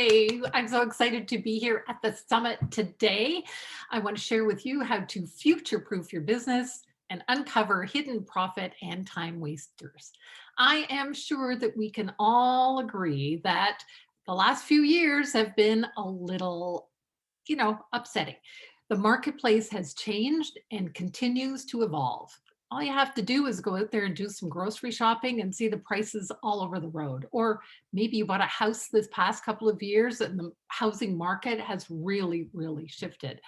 Hi, I'm so excited to be here at the summit today. I want to share with you how to future-proof your business and uncover hidden profit and time wasters. I am sure that we can all agree that the last few years have been a little, upsetting. The marketplace has changed and continues to evolve. All you have to do is go out there and do some grocery shopping and see the prices all over the road. Or maybe you bought a house this past couple of years and the housing market has really, really shifted.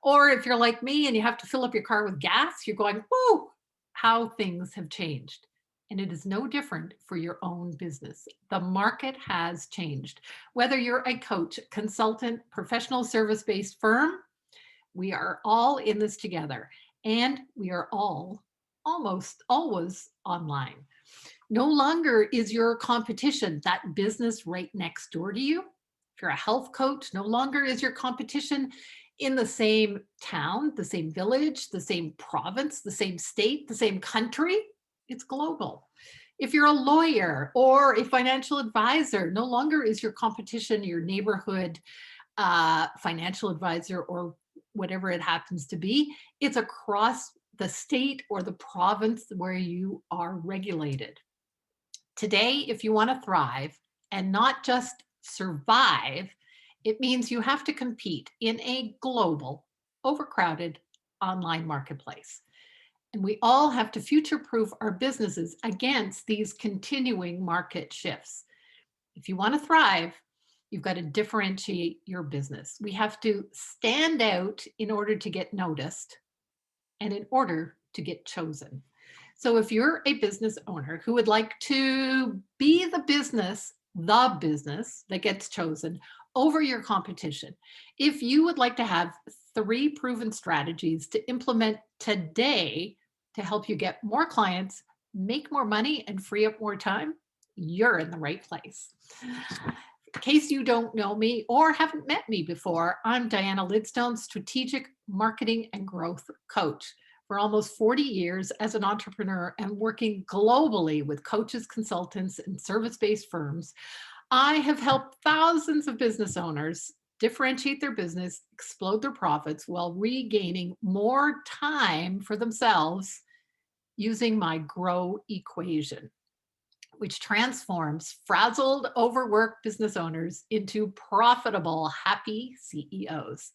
Or if you're like me and you have to fill up your car with gas, you're going, whoa, how things have changed. And it is no different for your own business. The market has changed. Whether you're a coach, consultant, professional service-based firm, we are all in this together, and we are all almost always online. No longer is your competition that business right next door to you. If you're a health coach, no longer is your competition in the same town, the same village, the same province, the same state, the same country. It's global. If you're a lawyer or a financial advisor, no longer is your competition your neighborhood financial advisor or whatever it happens to be. It's across the state or the province where you are regulated. Today, if you want to thrive and not just survive, it means you have to compete in a global, overcrowded online marketplace. And we all have to future-proof our businesses against these continuing market shifts. If you want to thrive, you've got to differentiate your business. We have to stand out in order to get noticed and in order to get chosen. So if you're a business owner who would like to be the business that gets chosen over your competition, if you would like to have 3 proven strategies to implement today to help you get more clients, make more money, and free up more time, you're in the right place. In case you don't know me or haven't met me before, I'm Diana Lidstone, strategic marketing and growth coach. For almost 40 years as an entrepreneur and working globally with coaches, consultants, and service-based firms, I have helped thousands of business owners differentiate their business, explode their profits while regaining more time for themselves using my GROW equation, which transforms frazzled, overworked business owners into profitable, happy CEOs.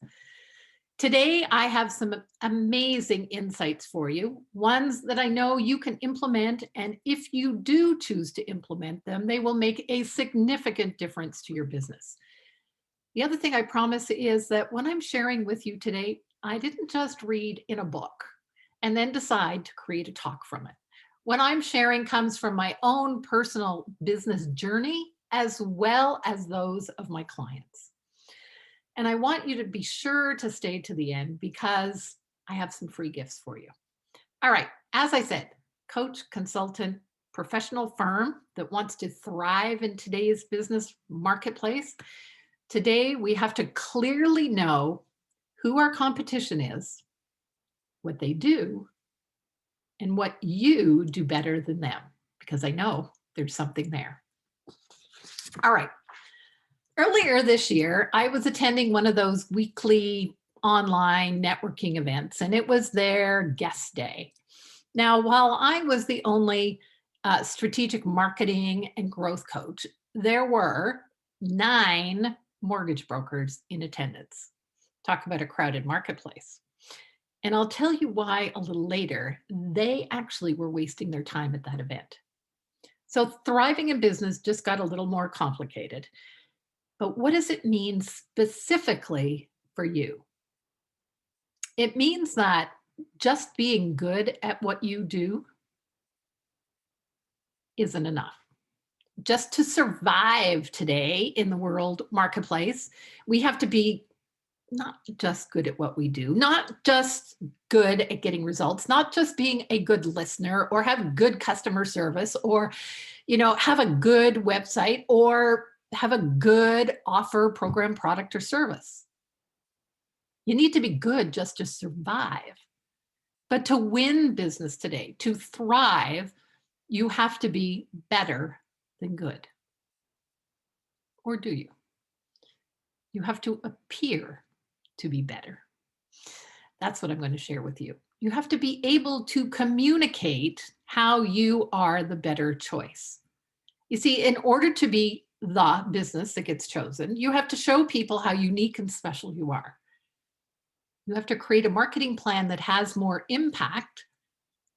Today, I have some amazing insights for you, ones that I know you can implement, and if you do choose to implement them, they will make a significant difference to your business. The other thing I promise is that what I'm sharing with you today, I didn't just read in a book and then decide to create a talk from it. What I'm sharing comes from my own personal business journey, as well as those of my clients. And I want you to be sure to stay to the end because I have some free gifts for you. All right, as I said, coach, consultant, professional firm that wants to thrive in today's business marketplace. Today, we have to clearly know who our competition is, what they do, and what you do better than them, because I know there's something there. All right. Earlier this year, I was attending one of those weekly online networking events, and it was their guest day. Now, while I was the only strategic marketing and growth coach, there were 9 mortgage brokers in attendance. Talk about a crowded marketplace. And I'll tell you why a little later. They actually were wasting their time at that event. So thriving in business just got a little more complicated. But what does it mean specifically for you? It means that just being good at what you do isn't enough. Just to survive today in the world marketplace, we have to be not just good at what we do, not just good at getting results, not just being a good listener or have good customer service or, have a good website or have a good offer, program, product, or service. You need to be good just to survive. But to win business today, to thrive, you have to be better than good. Or do you? You have to appear to be better. That's what I'm going to share with you. You have to be able to communicate how you are the better choice. You see, in order to be the business that gets chosen, you have to show people how unique and special you are. You have to create a marketing plan that has more impact,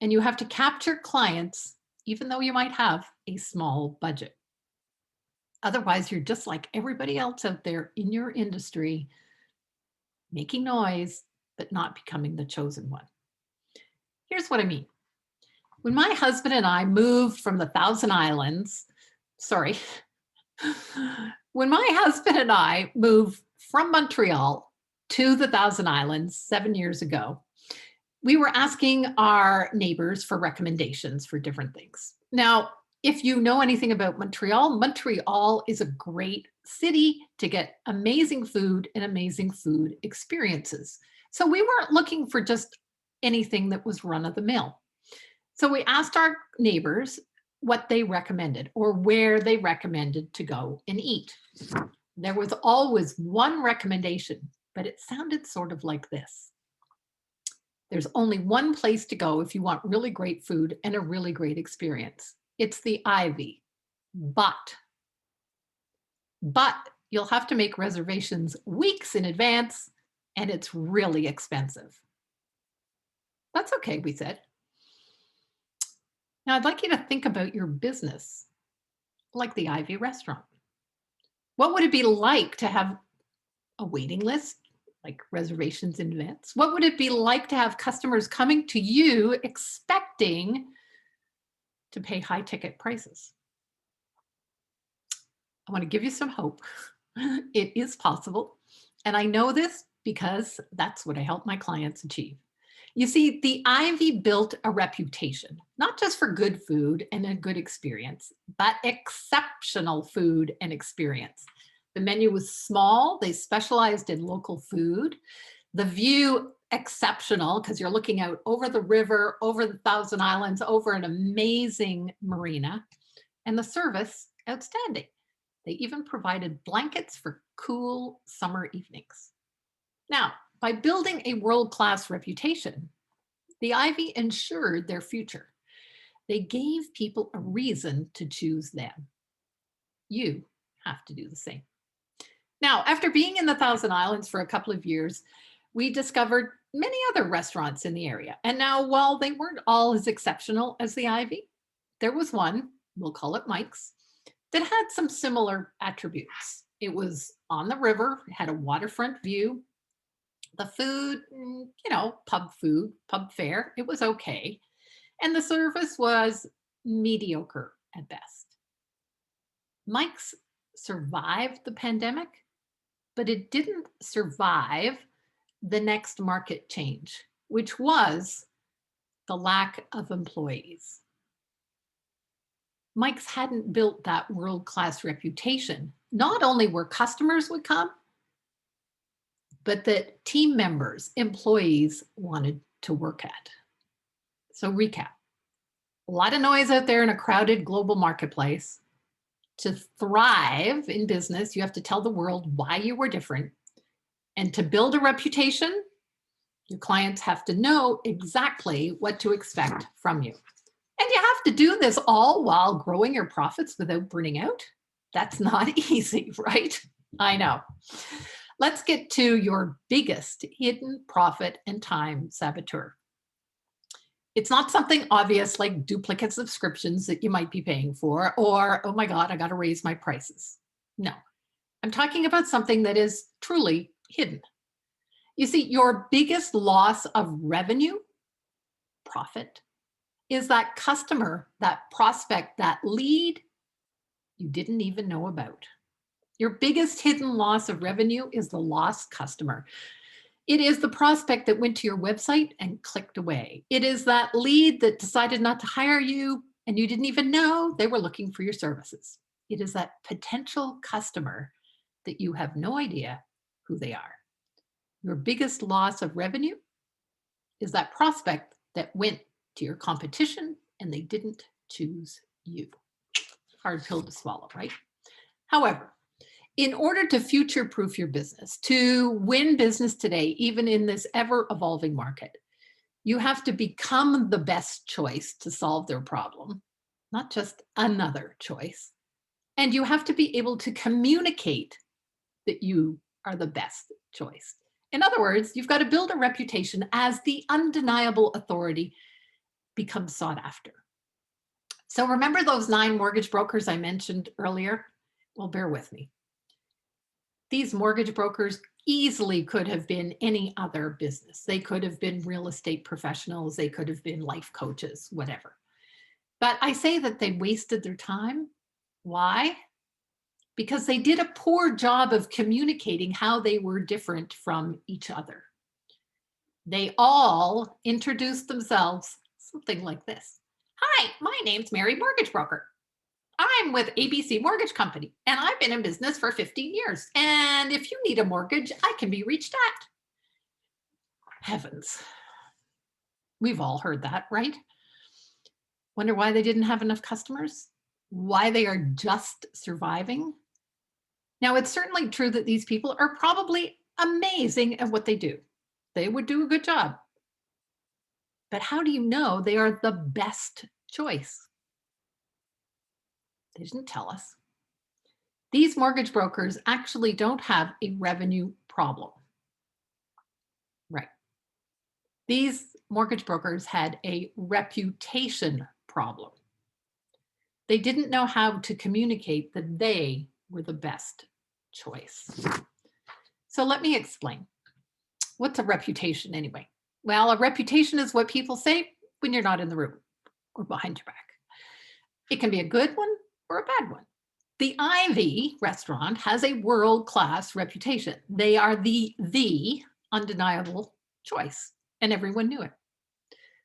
and you have to capture clients, even though you might have a small budget. Otherwise, you're just like everybody else out there in your industry, making noise, but not becoming the chosen one. Here's what I mean. When my husband and I moved from the Thousand Islands, sorry, when my husband and I moved from Montreal to the Thousand Islands 7 years ago, we were asking our neighbors for recommendations for different things. Now, if you know anything about Montreal, Montreal is a great city to get amazing food and amazing food experiences. So we weren't looking for just anything that was run of the mill. So we asked our neighbors what they recommended or where they recommended to go and eat. There was always one recommendation, but it sounded sort of like this. There's only one place to go if you want really great food and a really great experience. It's the Ivy, but you'll have to make reservations weeks in advance, and it's really expensive. That's okay, we said. Now I'd like you to think about your business like the Ivy restaurant. What would it be like to have a waiting list, like reservations in advance? What would it be like to have customers coming to you expecting to pay high ticket prices? I want to give you some hope. It is possible. And I know this because that's what I help my clients achieve. You see, the Ivy built a reputation, not just for good food and a good experience, but exceptional food and experience. The menu was small. They specialized in local food. The view exceptional because you're looking out over the river, over the Thousand Islands, over an amazing marina, and the service outstanding. They even provided blankets for cool summer evenings. Now, by building a world-class reputation, the Ivy ensured their future. They gave people a reason to choose them. You have to do the same. Now, after being in the Thousand Islands for a couple of years, we discovered many other restaurants in the area. And now, while they weren't all as exceptional as the Ivy, there was one, we'll call it Mike's, that had some similar attributes. It was on the river, it had a waterfront view. The food, pub food, pub fare, it was okay. And the service was mediocre at best. Mike's survived the pandemic, but it didn't survive the next market change, which was the lack of employees. Mike's hadn't built that world-class reputation, not only where customers would come, but that team members, employees wanted to work at. So recap, a lot of noise out there in a crowded global marketplace. To thrive in business, you have to tell the world why you were different. And to build a reputation, your clients have to know exactly what to expect from you. And you have to do this all while growing your profits without burning out. That's not easy, right? I know. Let's get to your biggest hidden profit and time saboteur. It's not something obvious like duplicate subscriptions that you might be paying for, or, oh my God, I got to raise my prices. No, I'm talking about something that is truly hidden. You see, your biggest loss of revenue, profit, is that customer, that prospect, that lead you didn't even know about. Your biggest hidden loss of revenue is the lost customer. It is the prospect that went to your website and clicked away. It is that lead that decided not to hire you and you didn't even know they were looking for your services. It is that potential customer that you have no idea who they are. Your biggest loss of revenue is that prospect that went to your competition and they didn't choose you. Hard pill to swallow, right? However, In order to future-proof your business, to win business today, even in this ever-evolving market, you have to become the best choice to solve their problem, not just another choice. And you have to be able to communicate that you are the best choice. In other words, you've got to build a reputation as the undeniable authority becomes sought after. So remember those 9 mortgage brokers I mentioned earlier? Well, bear with me. These mortgage brokers easily could have been any other business. They could have been real estate professionals. They could have been life coaches, whatever. But I say that they wasted their time. Why? Because they did a poor job of communicating how they were different from each other. They all introduced themselves something like this. Hi, my name's Mary Mortgage Broker. I'm with ABC Mortgage Company, and I've been in business for 15 years. And if you need a mortgage, I can be reached at. Heavens. We've all heard that, right? Wonder why they didn't have enough customers? Why they are just surviving? Now, it's certainly true that these people are probably amazing at what they do. They would do a good job. But how do you know they are the best choice? They didn't tell us. These mortgage brokers actually don't have a revenue problem. Right. These mortgage brokers had a reputation problem. They didn't know how to communicate that they were the best choice. So let me explain. What's a reputation anyway? Well, a reputation is what people say when you're not in the room or behind your back. It can be a good one or a bad one. The Ivy restaurant has a world-class reputation. They are the undeniable choice, and everyone knew it.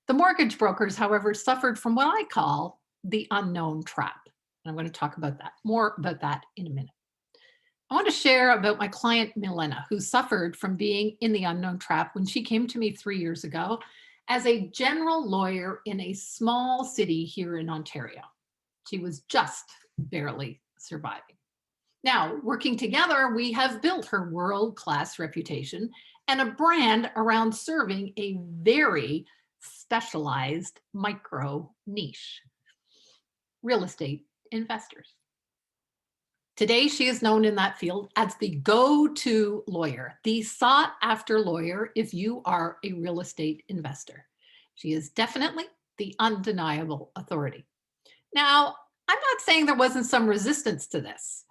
The mortgage brokers, however, suffered from what I call the unknown trap. And I'm going to talk about that, more about that in a minute. I want to share about my client, Milena, who suffered from being in the unknown trap when she came to me 3 years ago as a general lawyer in a small city here in Ontario. She was just barely surviving. Now, working together, we have built her world-class reputation and a brand around serving a very specialized micro niche, real estate investors. Today, she is known in that field as the go-to lawyer, the sought-after lawyer if you are a real estate investor. She is definitely the undeniable authority. Now, I'm not saying there wasn't some resistance to this,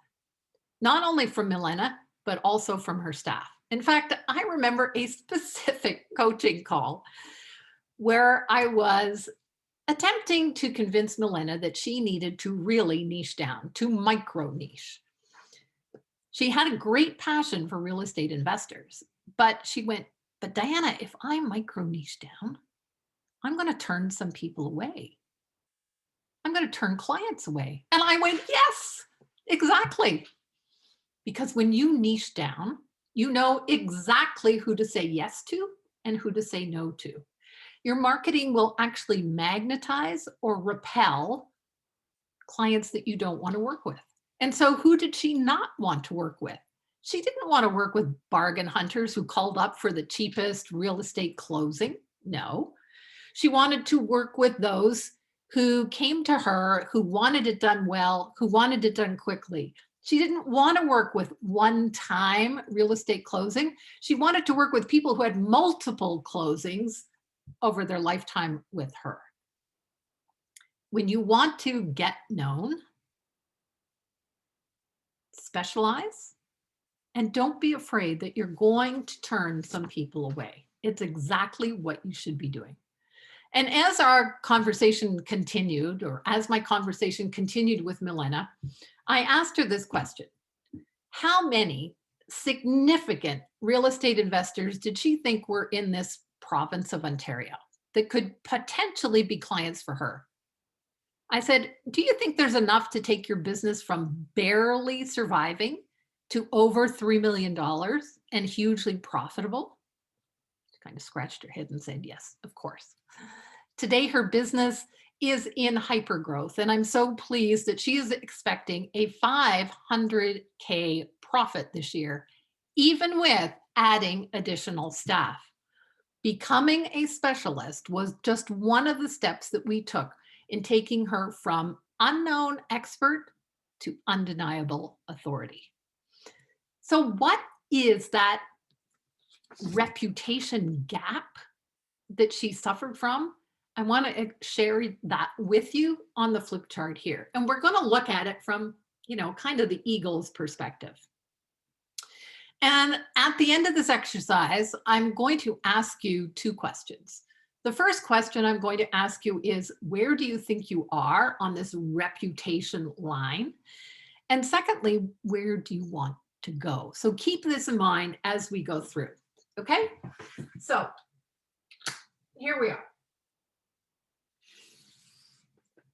not only from Milena, but also from her staff. In fact, I remember a specific coaching call where I was attempting to convince Milena that she needed to really niche down, to micro niche. She had a great passion for real estate investors, but she went, but Diana, if I micro niche down, I'm going to turn some people away. I'm going to turn clients away. And I went, yes, exactly. Because when you niche down, you know exactly who to say yes to and who to say no to. Your marketing will actually magnetize or repel clients that you don't want to work with. And so who did she not want to work with? She didn't want to work with bargain hunters who called up for the cheapest real estate closing. No, she wanted to work with those who came to her, who wanted it done well, who wanted it done quickly. She didn't want to work with one-time real estate closing. She wanted to work with people who had multiple closings over their lifetime with her. When you want to get known, specialize, and don't be afraid that you're going to turn some people away. It's exactly what you should be doing. And as our conversation continued, or as my conversation continued with Milena, I asked her this question. How many significant real estate investors did she think were in this province of Ontario that could potentially be clients for her? I said, do you think there's enough to take your business from barely surviving to over $3 million and hugely profitable? She kind of scratched her head and said, yes, of course. Today, her business is in hypergrowth. And I'm so pleased that she is expecting a 500K profit this year, even with adding additional staff. Becoming a specialist was just one of the steps that we took in taking her from unknown expert to undeniable authority. So, what is that reputation gap that she suffered from? I want to share that with you on the flip chart here. And we're going to look at it from, kind of the eagle's perspective. And at the end of this exercise, I'm going to ask you two questions. The first question I'm going to ask you is, where do you think you are on this reputation line? And secondly, where do you want to go? So keep this in mind as we go through. Okay? So here we are.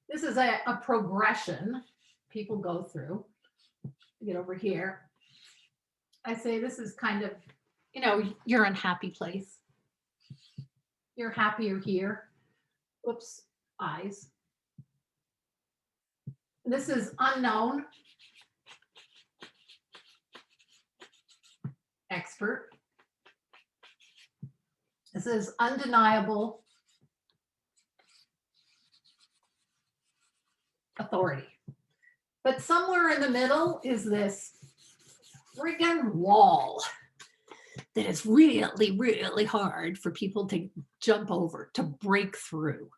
This is a progression people go through. Get over here. I say this is kind of, you're in a happy place. You're happier here. Oops, eyes. This is unknown. Expert. This is undeniable. Authority. But somewhere in the middle is this friggin' wall that is really, really hard for people to jump over, to break through.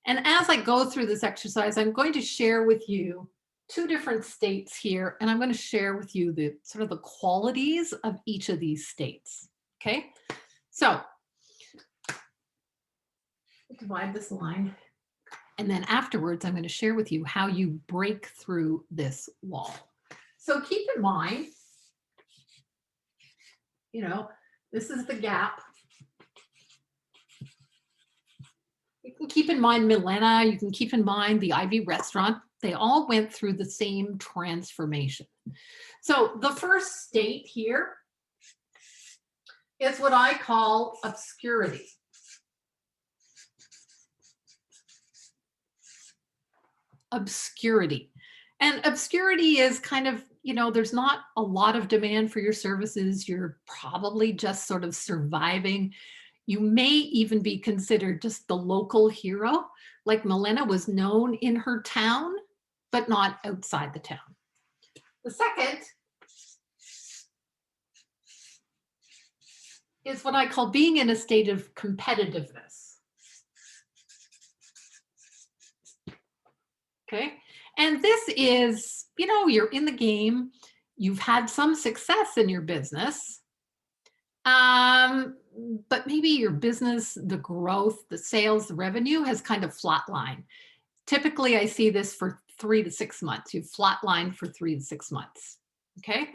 And as I go through this exercise, I'm going to share with you two different states here, and I'm going to share with you the sort of the qualities of each of these states. Okay, so divide this line. And then afterwards, I'm going to share with you how you break through this wall. So keep in mind, this is the gap. You can keep in mind Milena, you can keep in mind the Ivy restaurant. They all went through the same transformation. So the first state here is what I call obscurity. Obscurity. And obscurity is kind of, there's not a lot of demand for your services. You're probably just sort of surviving. You may even be considered just the local hero, like Milena was known in her town, but not outside the town. The second is what I call being in a state of competitiveness. Okay. And this is, you're in the game, you've had some success in your business, but maybe your business, the growth, the sales, the revenue has kind of flatlined. Typically, I see this for 3 to 6 months. You've flatlined for 3 to 6 months. Okay.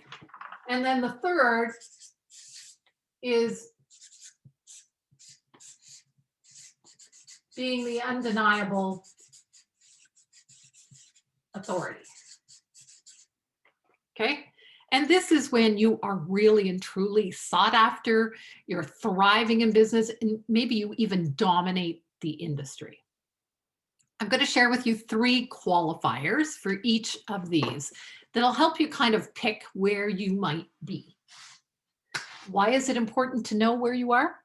And then the third is being the undeniable authority. Okay. And this is when you are really and truly sought after, you're thriving in business, and maybe you even dominate the industry. I'm going to share with you 3 qualifiers for each of these that'll help you kind of pick where you might be. Why is it important to know where you are?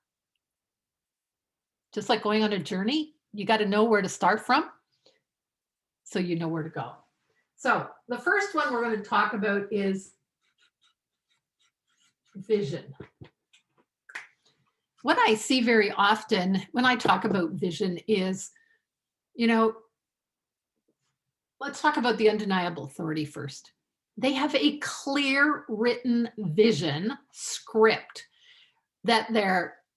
Just like going on a journey, you got to know where to start from so you know where to go. So the first one we're going to talk about is vision. What I see very often when I talk about vision is, let's talk about the undeniable authority first. They have a clear written vision script that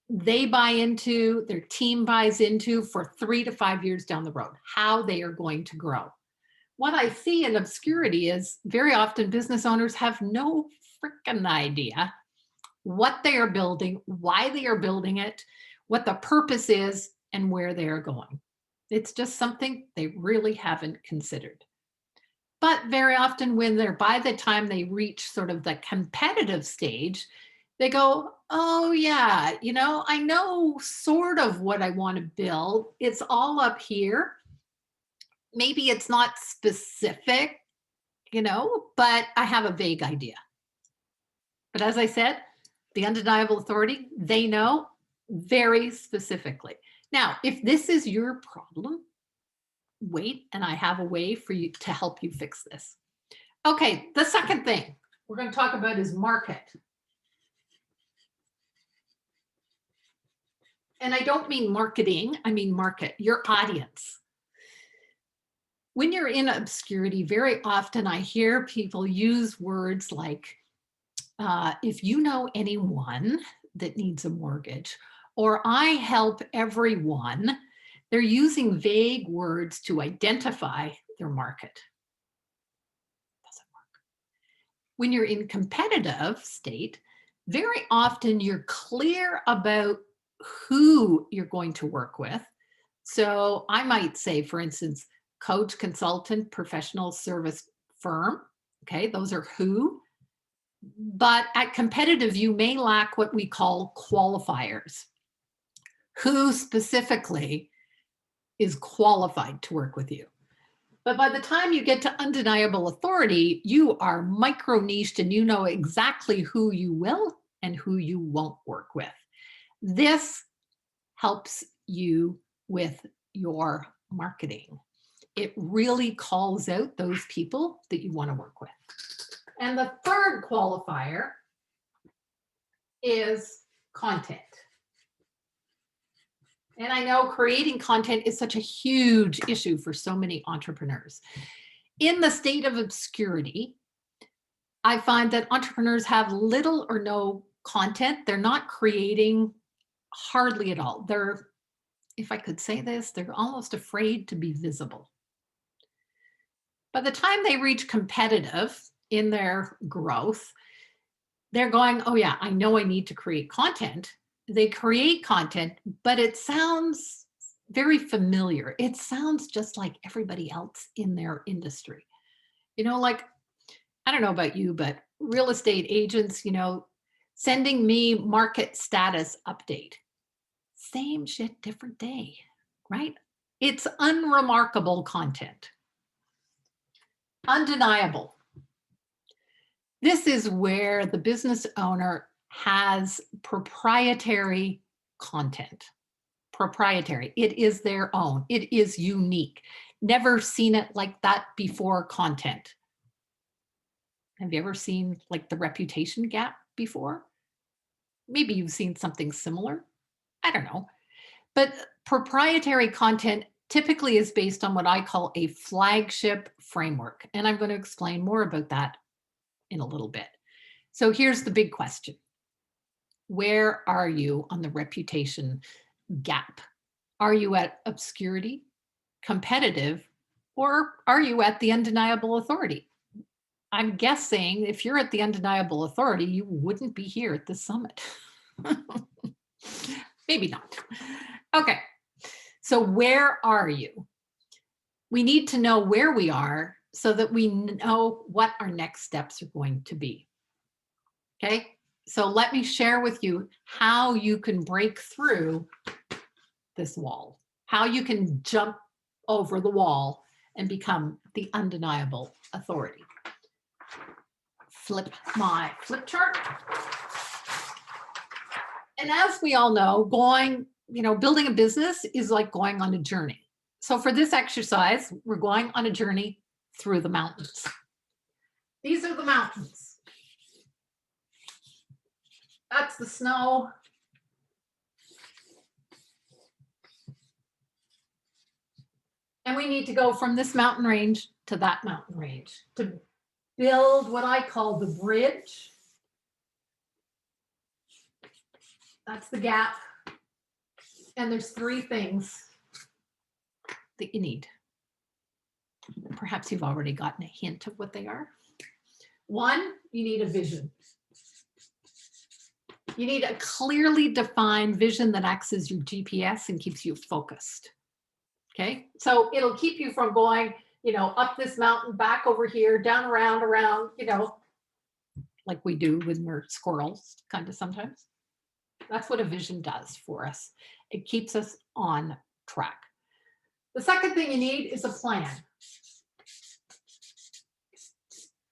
they buy into, their team buys into for 3 to 5 years down the road, how they are going to grow. What I see in obscurity is very often business owners have no freaking idea what they are building, why they are building it, what the purpose is, and where they are going. It's just something they really haven't considered. But very often by the time they reach sort of the competitive stage, they go, oh yeah, I know sort of what I want to build. It's all up here. Maybe it's not specific, but I have a vague idea. But as I said, the undeniable authority, they know very specifically. Now, if this is your problem, wait, and I have a way for you to help you fix this. Okay, the second thing we're going to talk about is market. And I don't mean marketing, I mean market, your audience. When you're in obscurity, very often I hear people use words like, if you know anyone that needs a mortgage, or I help everyone, they're using vague words to identify their market. Doesn't work. When you're in competitive state, very often you're clear about who you're going to work with. So I might say, for instance, coach, consultant, professional service firm. Okay, those are who. But at competitive, you may lack what we call qualifiers. Who specifically is qualified to work with you? But by the time you get to undeniable authority, you are micro-niched and you know exactly who you will and who you won't work with. This helps you with your marketing. It really calls out those people that you want to work with. And the third qualifier is content. And I know creating content is such a huge issue for so many entrepreneurs. In the state of obscurity, I find that entrepreneurs have little or no content. They're not creating hardly at all. They're, if I could say this, they're almost afraid to be visible. By the time they reach competitive in their growth, they're going, oh yeah, I know I need to create content. They create content, but it sounds very familiar. It sounds just like everybody else in their industry. Like, I don't know about you, but real estate agents, sending me market status update. Same shit, different day, right? It's unremarkable content. Undeniable. This is where the business owner has proprietary content. Proprietary. It is their own. It is unique. Never seen it like that before content. Have you ever seen like the reputation gap before? Maybe you've seen something similar. I don't know. But proprietary content typically is based on what I call a flagship framework. And I'm going to explain more about that in a little bit. So here's the big question. Where are you on the reputation gap? Are you at obscurity, competitive, or are you at the undeniable authority? I'm guessing if you're at the undeniable authority, you wouldn't be here at this summit. Maybe not. Okay, so where are you? We need to know where we are so that we know what our next steps are going to be. Okay, so let me share with you how you can break through this wall, how you can jump over the wall and become the undeniable authority. Flip my flip chart. And as we all know, building a business is like going on a journey. So for this exercise, we're going on a journey through the mountains. These are the mountains. That's the snow. And we need to go from this mountain range to that mountain range to build what I call the bridge. That's the gap. And there's three things that you need. Perhaps you've already gotten a hint of what they are. One, you need a vision. You need a clearly defined vision that acts as your GPS and keeps you focused. Okay, so it'll keep you from going, up this mountain, back over here, down, around, like we do when we're squirrels, kind of sometimes. That's what a vision does for us. It keeps us on track. The second thing you need is a plan.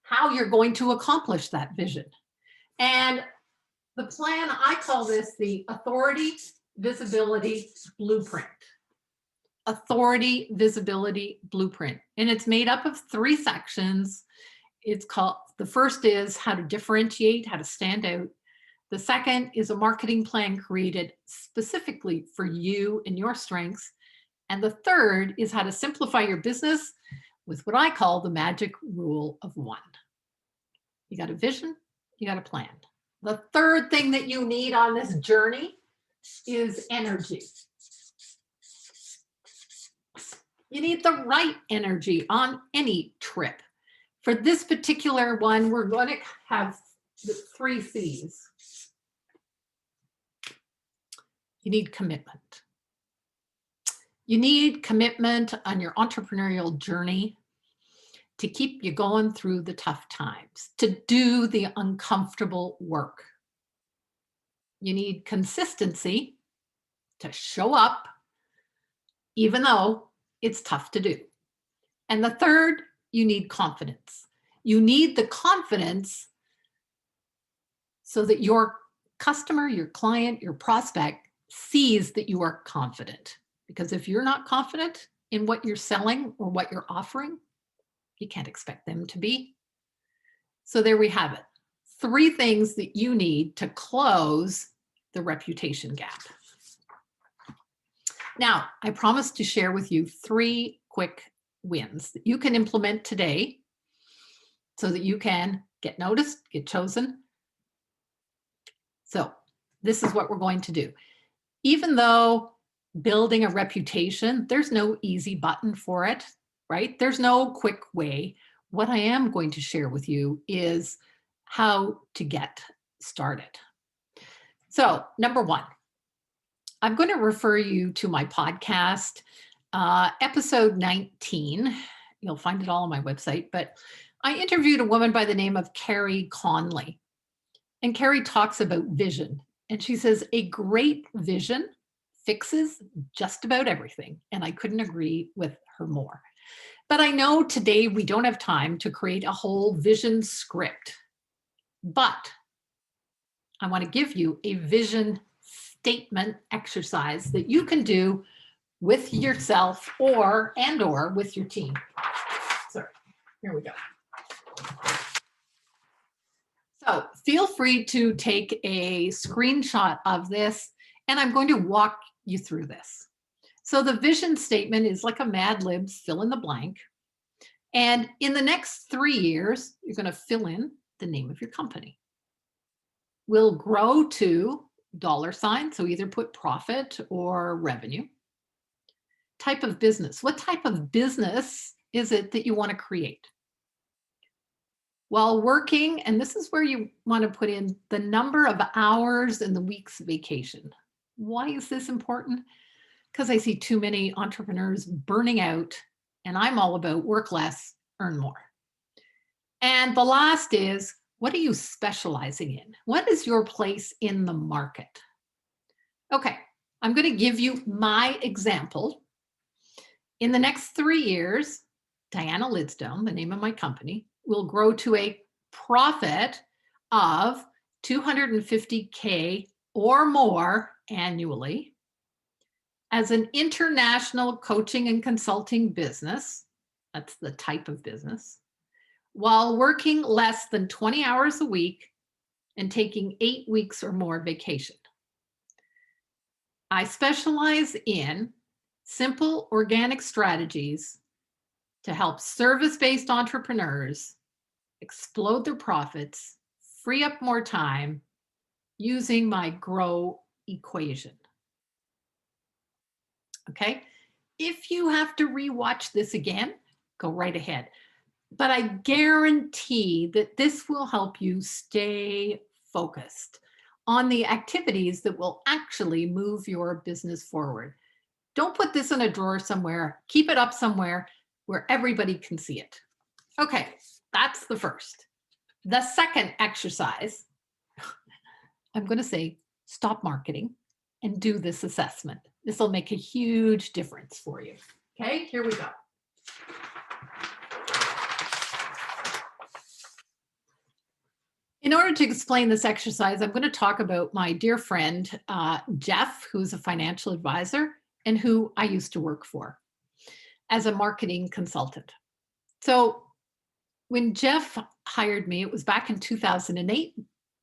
How you're going to accomplish that vision. And the plan, I call this the authority, visibility, blueprint. Authority, visibility, blueprint. And it's made up of 3 sections. It's called, the first is how to differentiate, how to stand out. The second is a marketing plan created specifically for you and your strengths. And the third is how to simplify your business with what I call the magic rule of 1. You got a vision, you got a plan. The third thing that you need on this journey is energy. You need the right energy on any trip. For this particular one, we're going to have the 3 C's. You need commitment. You need commitment on your entrepreneurial journey to keep you going through the tough times, to do the uncomfortable work. You need consistency to show up, even though it's tough to do. And the third, you need confidence. You need the confidence so that your customer, your client, your prospect sees that you are confident. Because if you're not confident in what you're selling or what you're offering, you can't expect them to be. So there we have it. 3 things that you need to close the reputation gap. Now, I promised to share with you 3 quick wins that you can implement today so that you can get noticed, get chosen. So this is what we're going to do. Even though building a reputation, there's no easy button for it, right? There's no quick way. What I am going to share with you is how to get started. So number 1, I'm going to refer you to my podcast, episode 19. You'll find it all on my website, but I interviewed a woman by the name of Carrie Conley. And Carrie talks about vision. And she says, a great vision fixes just about everything. And I couldn't agree with her more. But I know today we don't have time to create a whole vision script. But I want to give you a vision statement exercise that you can do with yourself or with your team. Sorry, here we go. So feel free to take a screenshot of this, and I'm going to walk you through this. So the vision statement is like a Mad Libs fill in the blank. And in the next 3 years, you're going to fill in the name of your company. We'll grow to $, so either put profit or revenue. Type of business. What type of business is it that you want to create? While working, and this is where you want to put in the number of hours and the week's vacation. Why is this important? Because I see too many entrepreneurs burning out, and I'm all about work less, earn more. And the last is, what are you specializing in? What is your place in the market? Okay, I'm going to give you my example. In the next 3 years, Diana Lidstone, the name of my company, will grow to a profit of $250K or more annually as an international coaching and consulting business. That's the type of business, while working less than 20 hours a week and taking 8 weeks or more vacation. I specialize in simple organic strategies to help service-based entrepreneurs explode their profits, free up more time using my GROW equation. Okay, if you have to rewatch this again, go right ahead. But I guarantee that this will help you stay focused on the activities that will actually move your business forward. Don't put this in a drawer somewhere. Keep it up somewhere where everybody can see it. Okay, that's the first. The second exercise, I'm going to say, stop marketing and do this assessment. This will make a huge difference for you. Okay, here we go. In order to explain this exercise, I'm going to talk about my dear friend, Jeff, who's a financial advisor and who I used to work for as a marketing consultant. So when Jeff hired me, it was back in 2008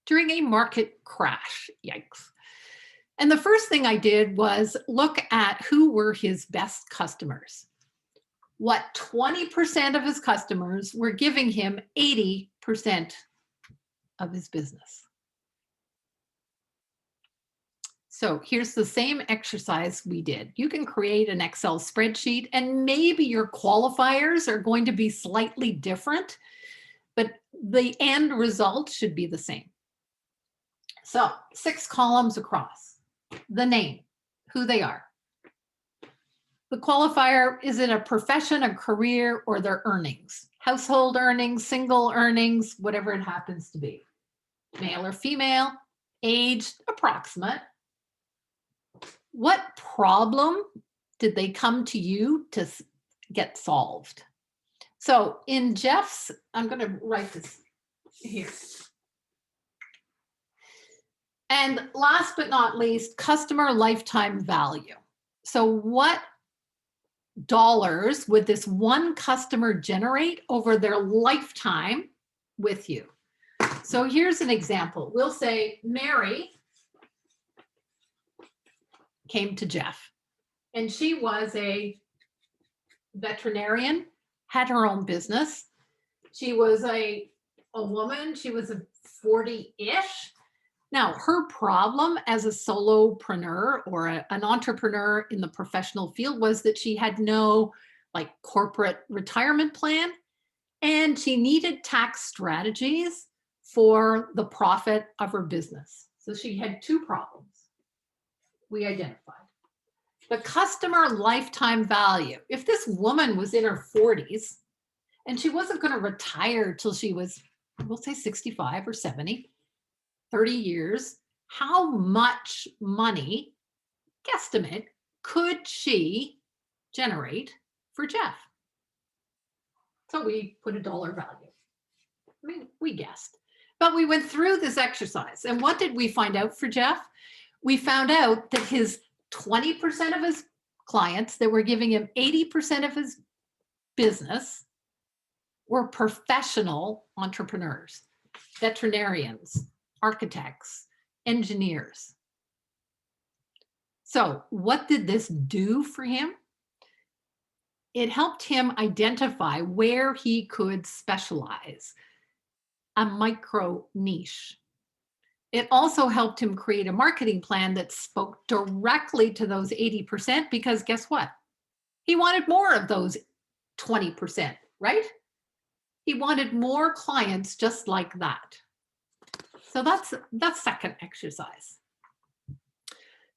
during a market crash. Yikes. And the first thing I did was look at who were his best customers. What 20% of his customers were giving him 80% of his business. So here's the same exercise we did. You can create an Excel spreadsheet, and maybe your qualifiers are going to be slightly different, but the end result should be the same. So 6 columns across. The name, who they are. The qualifier, is it a profession, a career, or their earnings? Household earnings, single earnings, whatever it happens to be. Male or female, age, approximate. What problem did they come to you to get solved? So in Jeff's, I'm going to write this here. And last but not least, customer lifetime value. So what dollars would this one customer generate over their lifetime with you? So here's an example. We'll say Mary came to Jeff, and she was a veterinarian, had her own business. She was a woman, she was a 40-ish. Now, her problem as a solopreneur or an entrepreneur in the professional field was that she had no like corporate retirement plan, and she needed tax strategies for the profit of her business. So she had 2 problems we identified. The customer lifetime value. If this woman was in her 40s and she wasn't going to retire till she was, we'll say 65 or 70, 30 years, how much money, guesstimate, could she generate for Jeff? So we put a dollar value. I mean, we guessed. But we went through this exercise. And what did we find out for Jeff? We found out that his 20% of his clients that were giving him 80% of his business were professional entrepreneurs, veterinarians, architects, engineers. So what did this do for him? It helped him identify where he could specialize, a micro niche. It also helped him create a marketing plan that spoke directly to those 80%, because guess what? He wanted more of those 20%, right? He wanted more clients just like that. So that's the second exercise.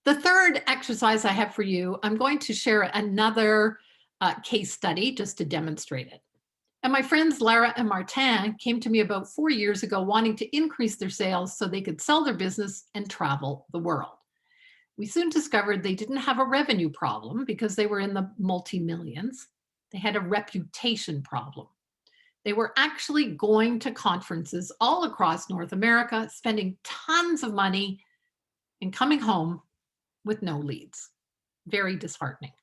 The third exercise I have for you, I'm going to share another case study just to demonstrate it. And my friends Lara and Martin came to me about 4 years ago wanting to increase their sales so they could sell their business and travel the world. We soon discovered they didn't have a revenue problem because they were in the multi-millions. They had a reputation problem. They were actually going to conferences all across North America, spending tons of money and coming home with no leads. Very disheartening.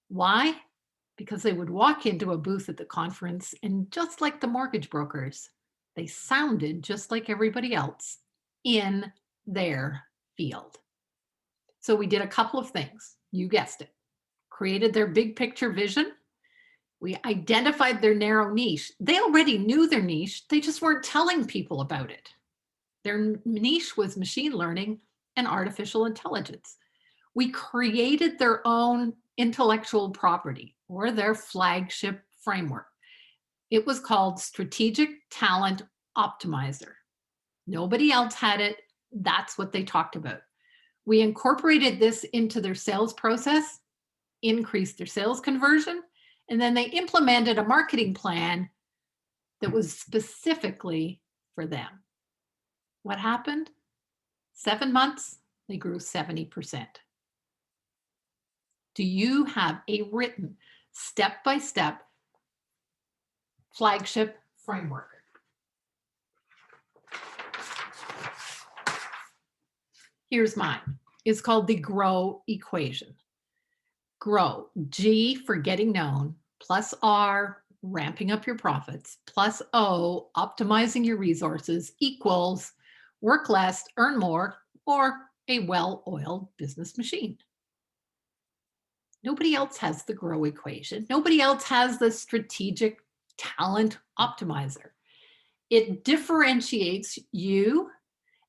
Why? Because they would walk into a booth at the conference, and just like the mortgage brokers, they sounded just like everybody else in their field. So we did a couple of things. You guessed it. Created their big picture vision. We identified their narrow niche. They already knew their niche. They just weren't telling people about it. Their niche was machine learning and artificial intelligence. We created their own intellectual property, or their flagship framework. It was called Strategic Talent Optimizer. Nobody else had it. That's what they talked about. We incorporated this into their sales process, increased their sales conversion, and then they implemented a marketing plan that was specifically for them. What happened? 7 months, they grew 70%. Do you have a written step-by-step flagship framework? Here's mine. It's called the GROW equation. GROW, G for getting known, plus R, ramping up your profits, plus O, optimizing your resources, equals work less, earn more, or a well-oiled business machine. Nobody else has the GROW equation. Nobody else has the strategic talent optimizer. It differentiates you.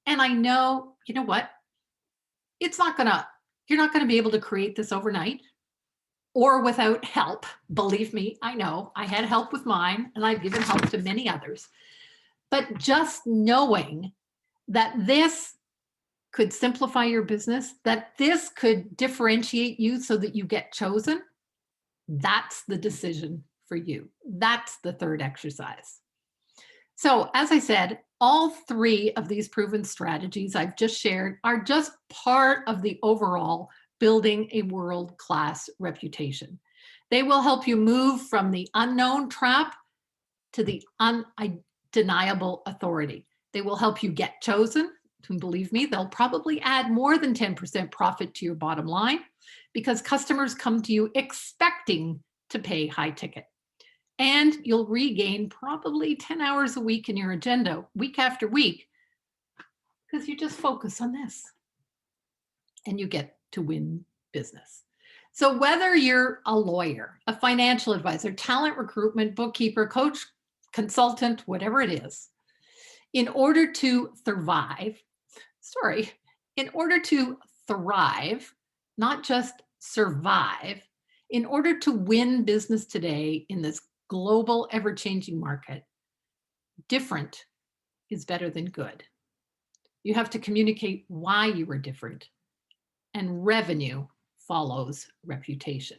And I know, you know what? You're not gonna be able to create this overnight or without help. Believe me, I know. I had help with mine, and I've given help to many others. But just knowing that this could simplify your business, that this could differentiate you so that you get chosen, that's the decision for you. That's the third exercise. So as I said, all three of these proven strategies I've just shared are just part of the overall building a world-class reputation. They will help you move from the unknown trap to the undeniable authority. They will help you get chosen. And believe me, they'll probably add more than 10% profit to your bottom line because customers come to you expecting to pay high ticket. And you'll regain probably 10 hours a week in your agenda, week after week, because you just focus on this and you get to win business. So whether you're a lawyer, a financial advisor, talent recruitment, bookkeeper, coach, consultant, whatever it is, in order to thrive, not just survive, in order to win business today in this global, ever-changing market, different is better than good. You have to communicate why you are different, and revenue follows reputation.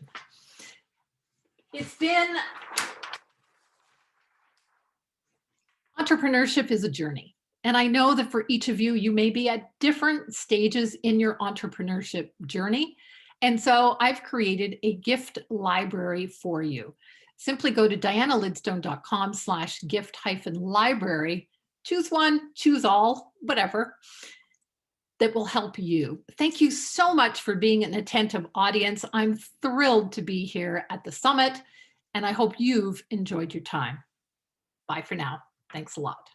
Entrepreneurship is a journey. And I know that for each of you, you may be at different stages in your entrepreneurship journey. And so I've created a gift library for you. Simply go to dianalidstone.com/gift-library. Choose one, choose all, whatever, that will help you. Thank you so much for being an attentive audience. I'm thrilled to be here at the summit, and I hope you've enjoyed your time. Bye for now. Thanks a lot.